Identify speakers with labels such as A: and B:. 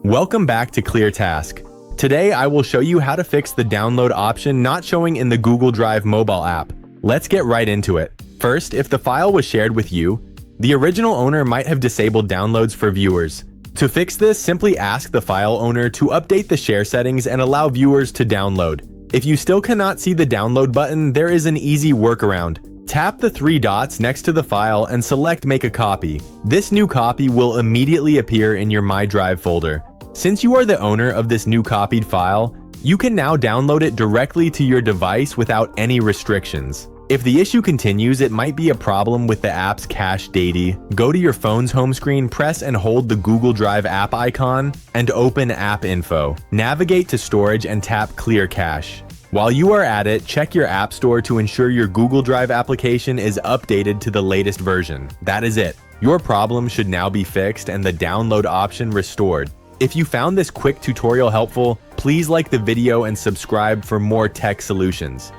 A: Welcome back to ClearTask. Today I will show you how to fix the download option not showing in the Google Drive mobile app. Let's get right into it. First, if the file was shared with you, the original owner might have disabled downloads for viewers. To fix this, simply ask the file owner to update the share settings and allow viewers to download. If you still cannot see the download button, there is an easy workaround. Tap the three dots next to the file and select Make a Copy. This new copy will immediately appear in your My Drive folder. Since you are the owner of this new copied file, you can now download it directly to your device without any restrictions. If the issue continues, it might be a problem with the app's cache data. Go to your phone's home screen, press and hold the Google Drive app icon, and open App Info. Navigate to Storage and tap Clear Cache. While you are at it, check your App Store to ensure your Google Drive application is updated to the latest version. That is it. Your problem should now be fixed and the download option restored. If you found this quick tutorial helpful, please like the video and subscribe for more tech solutions.